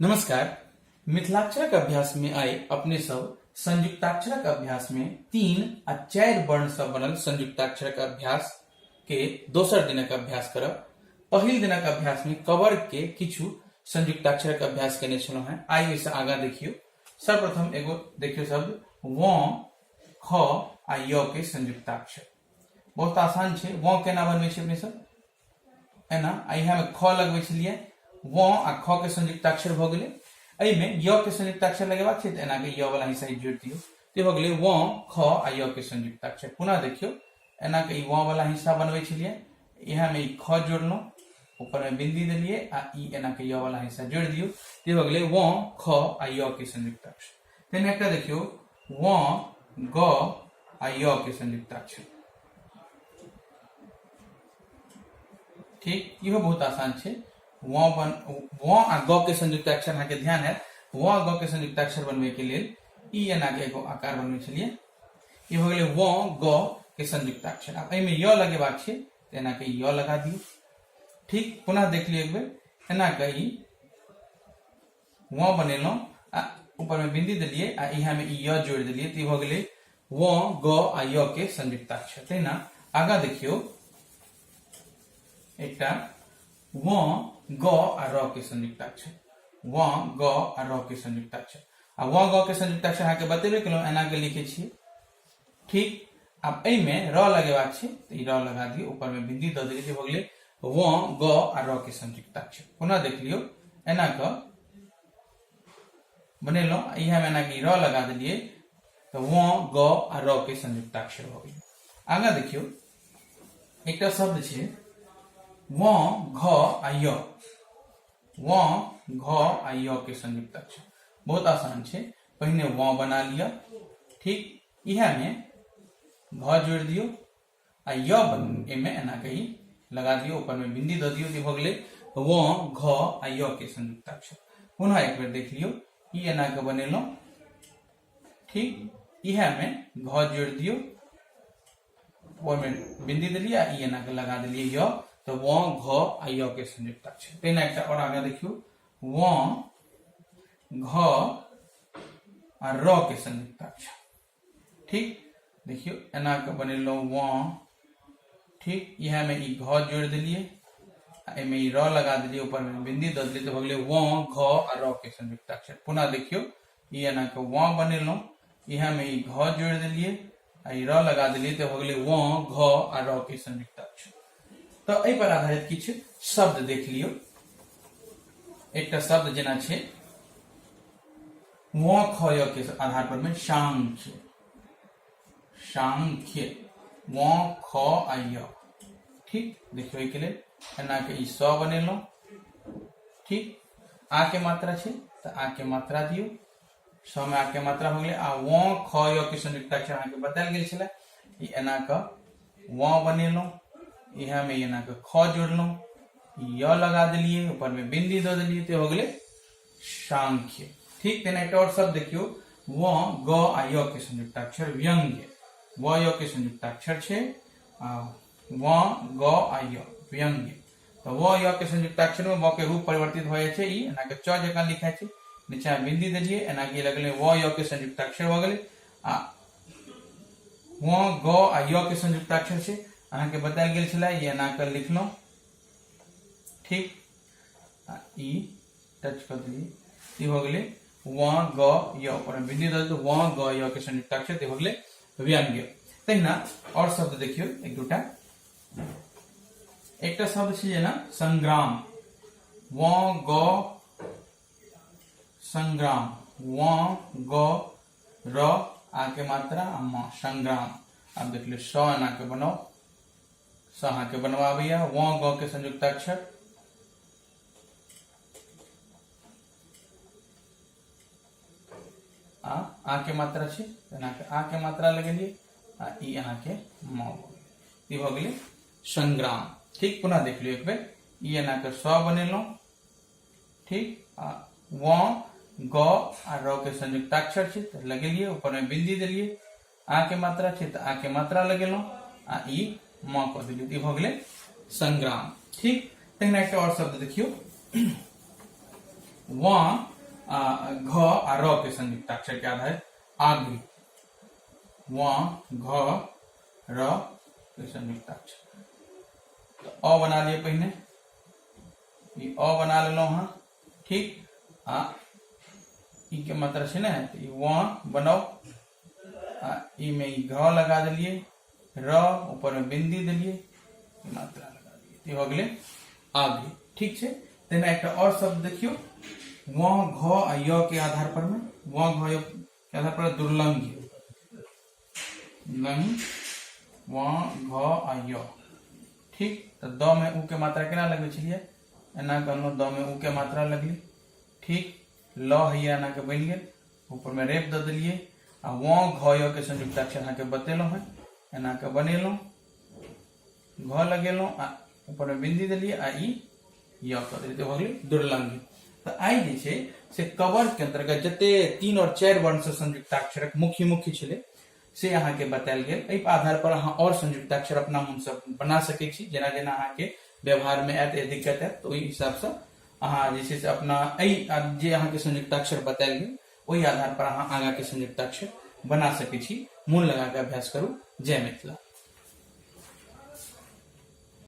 नमस्कार। मिथिलाक्षरक अभ्यास में आए अपने सब संयुक्ताक्षरक अभ्यास में 3 आ 4 वर्ण सब बनल संयुक्ताक्षरक अभ्यास के दोसर दिनक अभ्यास करब। पहिल दिनक अभ्यास में कवर के किछु संयुक्ताक्षरक अभ्यास केने छलहुं हैं। आइ ओइसे आगा देखियो। सर्वप्रथम एगो देखियो शब्द व ख आ य के संयुक्ताक्षर। बहुत आसान छै। व केना बनबै छै अपने सब? एना यहाँ में ख लगबै छलिए, व आ ख के संयुक्ताक्षर भ गेलै। एहि में य के संयुक्ताक्षर लगेबाक छै त एना के य वाला हिस्सा जोड़ दियौ ते भ गेलै व ख आ य के संयुक्ताक्षर। पुनः देखियो, एना के व वाला हिस्सा बनबै छलिए, यहाँ में ख जोड़लौ, ऊपर में बिंदी देलिए आ ई एना के य वाला हिस्सा जोड़ दियौ ते भ गेलै व ख आ य के संयुक्ताक्षर। तेना एकटा देखियो व ग आ य के संयुक्ताक्षर। ठीक, इहो बहुत आसान छै। व आ ग के संयुक्ताक्षर अहाँ के ध्यान है। व आ ग के संयुक्ताक्षर बनबे के लेल ई एना के एगो आकार बनबै छलिए। ई भ गेलै व ग के संयुक्ताक्षर। अब एहि में य लगेबाक छै त एना के य लगा दियौ। ठीक, पुनः देख लियो एक बेर। एना के ई व बनेलौ आ ऊपर में बिंदी देलिए आ यहाँ में ई य जोड़ देलिए त ई भ गेलै व ग आ य के संयुक्ताक्षर। तेना आगा देखियो एकटा व ग आ र के संयुक्ताक्षर। व ग आ र के संयुक्ताक्षर। आ व ग के संयुक्ताक्षर अहाँ के बतेबे केलौ, एना के लिखे छिए। ठीक, अब एहि में र लगेबाक छै त ई र लगा दियौ, ऊपर में बिंदी द देलिए त भ गेलै व ग आ र के संयुक्ताक्षर। पुनः देख लियो, एना क बनेलौ, यहाँ में एना के र लगा देलिए त व ग आ र के संयुक्ताक्षर भ गेलै। आगा देखियो एकटा शब्द छै व घ आ य। व घ आ य के संयुक्ताक्षर बहुत आसान छै। पहिने व बना लिया। ठीक, यह में घ जोड़ दियो आ य में एना के लगा दियो, ऊपर में बिंदी द दियो, भ गेलै व घ आ य के संयुक्ताक्षर। पुनः एक बेर देख लियो, ई एना के बनेलौ। ठीक, यह में घ जोड़ दियो, ऊपर में बिंदी देलिए आ ई एना के लगा देलिए य, तो व घ आ य के संयुक्ताक्षर। तेना एकटा और आगे देखियो व घ आ र के संयुक्ताक्षर। ठीक, देखियो एना के बनेलौ व। ठीक, यह में ई घ जोड़ दिलिए, एमे ई र लगा दिलिए, ऊपर में बिंदी द दिलिए, तो भ गेलै व घ आ र के संयुक्ताक्षर। पुनः देखियो, ई एना के व बनेलौ, यह में ई घ जोड़ दिलिए आ ई र लगा दिलिए, तो भ गेलै व घ आ र के संयुक्ताक्षर। तो एहि पर आधारित किछु शब्द देख लियो। एकटा शब्द जेना छै व ख य के आधार पर में सांख्य। सांख्य व ख आ य। ठीक, देखियो एहि के लेल एना के ई स बनेलौ। ठीक, आ के मात्रा छै त आ के मात्रा दियो, स में आ के मात्रा हो गेलै। आ व ख य के संयुक्ताक्षर अहाँ के बतायल गेल छलै। ई एना क व बनेलौ, यहाँ में एना के ख जोड़लौ, य लगा दिलिए, ऊपर में बिंदी द दिलिए, तो हो गेलै सांख्य। ठीक, तेना एक और शब्द देखियो व ग आ य के संयुक्ताक्षर व्यंग्य। व य के संयुक्ताक्षर छै व ग आ य व्यंग्य। तो व य के संयुक्ताक्षर में व के रूप परिवर्तित भ जाय छै। ई एना के च जकां लिखाय छै, नीचा बिंदी देलिए, एना के लगले व य के संयुक्ताक्षर भ गेलै। आ व ग आ य के संयुक्ताक्षर छै अहाँ के बतायल गेल छलै, ये एना के लिखलौ। ठीक, ई टच कर दिलिए, ई हो गेलै व ग य, ऊपर में बिंदी द दिलिए, व ग य के संयुक्ताक्षर ते हो गेलै व्यंग्य। तहिना और शब्द देखियो एक दूटा। एकटा शब्द छै जेना संग्राम। व ग संग्राम, व ग र आ के मात्रा आ म संग्राम। अब देख लो स एना के बनाओ, स अहाँ के बनवाबैया। व ग के संयुक्ताक्षर आ के मात्रा छै, एना के आ के मात्रा लगेलिए आ ई अहाँ के म ई भ गेलै संग्राम। ठीक, पुनः देख लियो एक बेर, ई एना के स बनेलौ। ठीक, आ व ग आ र के संयुक्ताक्षर छै त लगेलिए, ऊपर में बिंदी देलिए, आ के मात्रा छै त आ के मात्रा लगेलौ आ ई म क दिलिए, ई भ गेलै संग्राम। ठीक, तहिना एकटा और शब्द देखियो वहां घ आ र के संयुक्ताक्षर के आधार आगे, वहां घ र के संयुक्ताक्षर। तो अ बना लिए पहले, ई अ बना लेलो हाँ, ठीक। आ ई के मात्रा छे ना, तो ई वहां बनाओ, आ ई में ई घ लगा दिलिए, र ऊपर में बिंदी दिलिए, मात्रा लगा दिए, हो गए आगे, ठीक है। तेना एक और शब्द देखियो, वहां घ आ य के आधार पर में, वहां घ य के आधार पर दुर्लंघ, वहां घ आ य, ठीक। तो द में उ के मात्रा केना लगे छलिए, एना कहलो द में उ के मात्रा लगली, ठीक। ल है एना के बन गेल, ऊपर में रेप द दिलिए, आ वहां घ य के संयुक्ताक्षर अहाँ के बतेलो है, एना के बनेलो, घ लगेलो, आ ऊपर में बिंदी दिलिए, आ ई य कर दिलिए, तो हो गेल दुर्लंघ। तो आई जे छे से कवर के अंतर्गत जते 3 और 4 वर्ण से संयुक्ताक्षरक मुख्य छले से अहाँ के बतायल गेल। एहि आधार पर अहाँ और संयुक्ताक्षर अपना मन से बना सकै छी, जेना जेना अहाँ के व्यवहार में आयत या दिक्कत है, तो ओहि हिसाब से अहाँ जे छै से अपना जे अहाँ के संयुक्ताक्षर बतायल गेल ओहि आधार पर अहाँ आगा के संयुक्ताक्षर बना सकै छी। मोन लगा के अभ्यास करू। जय मिथिला।